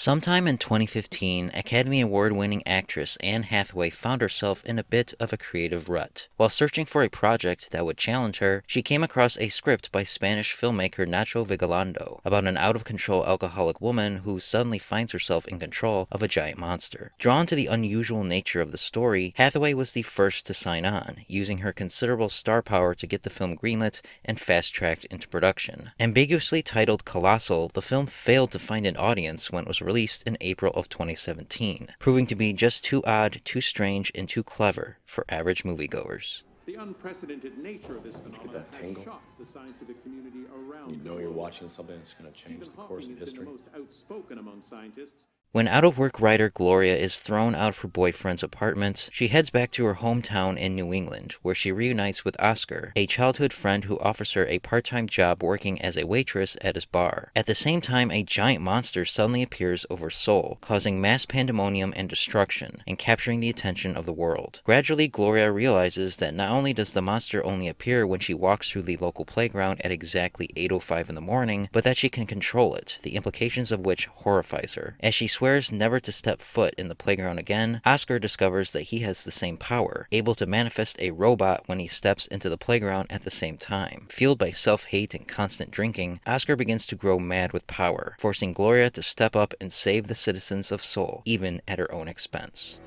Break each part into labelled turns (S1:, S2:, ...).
S1: Sometime in 2015, Academy Award-winning actress Anne Hathaway found herself in a bit of a creative rut. While searching for a project that would challenge her, she came across a script by Spanish filmmaker Nacho Vigalondo about an out-of-control alcoholic woman who suddenly finds herself in control of a giant monster. Drawn to the unusual nature of the story, Hathaway was the first to sign on, using her considerable star power to get the film greenlit and fast-tracked into production. Ambiguously titled Colossal, the film failed to find an audience when it was released in April of 2017, proving to be just too odd, too strange, and too clever for average moviegoers.
S2: The unprecedented nature of this phenomenon has shocked the scientific community around.
S3: You know you're watching something that's going to change the course of history.
S2: The most outspoken among scientists.
S1: When out-of-work writer Gloria is thrown out of her boyfriend's apartment, she heads back to her hometown in New England, where she reunites with Oscar, a childhood friend who offers her a part-time job working as a waitress at his bar. At the same time, a giant monster suddenly appears over Seoul, causing mass pandemonium and destruction, and capturing the attention of the world. Gradually, Gloria realizes that not only does the monster only appear when she walks through the local playground at exactly 8:05 in the morning, but that she can control it, the implications of which horrifies her. As she swears never to step foot in the playground again, Oscar discovers that he has the same power, able to manifest a robot when he steps into the playground at the same time. Fueled by self-hate and constant drinking, Oscar begins to grow mad with power, forcing Gloria to step up and save the citizens of Seoul, even at her own expense.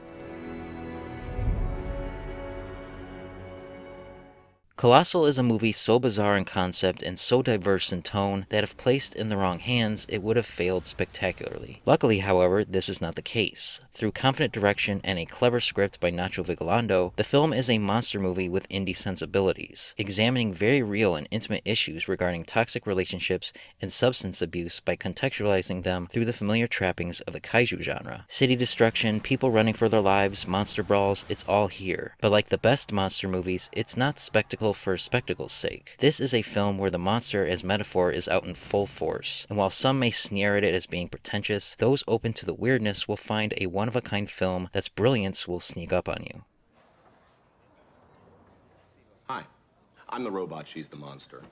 S1: Colossal is a movie so bizarre in concept and so diverse in tone that if placed in the wrong hands, it would have failed spectacularly. Luckily, however, this is not the case. Through confident direction and a clever script by Nacho Vigalondo, the film is a monster movie with indie sensibilities, examining very real and intimate issues regarding toxic relationships and substance abuse by contextualizing them through the familiar trappings of the kaiju genre. City destruction, people running for their lives, monster brawls, it's all here. But like the best monster movies, it's not spectacle for spectacle's sake. This is a film where the monster as metaphor is out in full force, and while some may sneer at it as being pretentious, those open to the weirdness will find a one-of-a-kind film that's brilliance will sneak up on you.
S3: Hi, I'm the robot, she's the monster.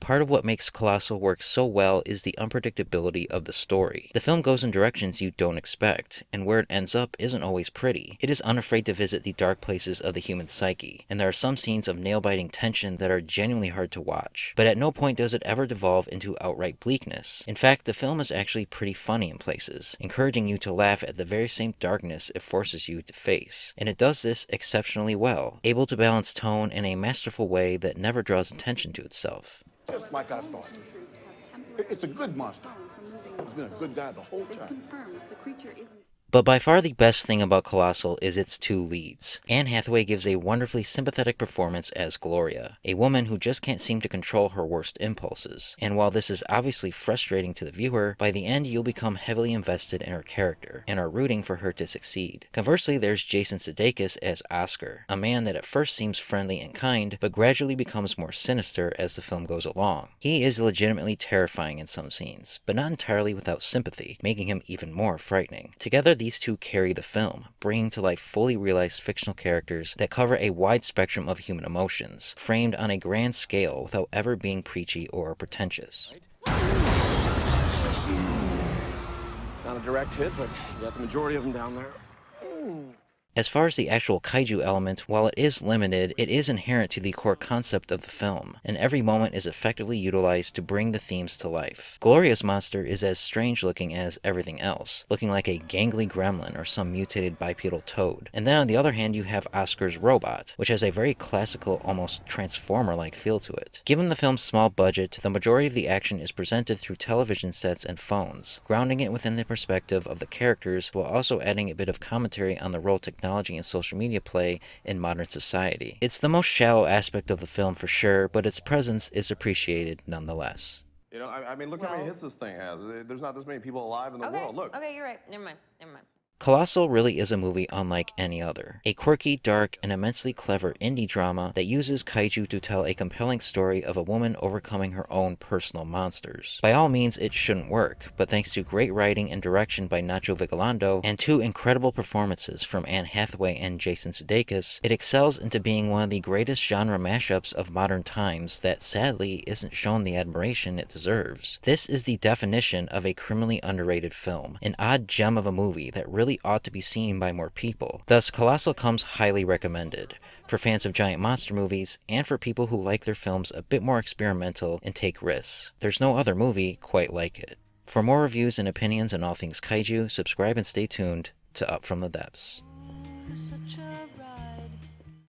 S1: Part of what makes Colossal work so well is the unpredictability of the story. The film goes in directions you don't expect, and where it ends up isn't always pretty. It is unafraid to visit the dark places of the human psyche, and there are some scenes of nail-biting tension that are genuinely hard to watch. But at no point does it ever devolve into outright bleakness. In fact, the film is actually pretty funny in places, encouraging you to laugh at the very same darkness it forces you to face. And it does this exceptionally well, able to balance tone in a masterful way that never draws attention to itself.
S4: Just like I thought. It's a good monster. He's been a good guy the whole time.
S1: But by far the best thing about Colossal is its two leads. Anne Hathaway gives a wonderfully sympathetic performance as Gloria, a woman who just can't seem to control her worst impulses. And while this is obviously frustrating to the viewer, by the end you'll become heavily invested in her character, and are rooting for her to succeed. Conversely, there's Jason Sudeikis as Oscar, a man that at first seems friendly and kind, but gradually becomes more sinister as the film goes along. He is legitimately terrifying in some scenes, but not entirely without sympathy, making him even more frightening. Together, these two carry the film, bringing to life fully realized fictional characters that cover a wide spectrum of human emotions, framed on a grand scale without ever being preachy or pretentious.
S5: Not a direct hit, but you got the majority of them down there.
S1: As far as the actual kaiju element, while it is limited, it is inherent to the core concept of the film, and every moment is effectively utilized to bring the themes to life. Gloria's monster is as strange looking as everything else, looking like a gangly gremlin or some mutated bipedal toad. And then on the other hand you have Oscar's robot, which has a very classical, almost Transformer-like feel to it. Given the film's small budget, the majority of the action is presented through television sets and phones, grounding it within the perspective of the characters while also adding a bit of commentary on the role technology and social media play in modern society. It's the most shallow aspect of the film for sure, but its presence is appreciated nonetheless.
S6: You know, I mean, look how many hits this thing has. There's not this many people alive in the world. Look.
S7: Okay, you're right. Never mind.
S1: Colossal really is a movie unlike any other. A quirky, dark, and immensely clever indie drama that uses kaiju to tell a compelling story of a woman overcoming her own personal monsters. By all means, it shouldn't work, but thanks to great writing and direction by Nacho Vigalondo, and two incredible performances from Anne Hathaway and Jason Sudeikis, it excels into being one of the greatest genre mashups of modern times that sadly isn't shown the admiration it deserves. This is the definition of a criminally underrated film, an odd gem of a movie that really ought to be seen by more people. Thus, Colossal comes highly recommended for fans of giant monster movies and for people who like their films a bit more experimental and take risks. There's no other movie quite like it. For more reviews and opinions on all things kaiju, subscribe and stay tuned to Up From the Depths.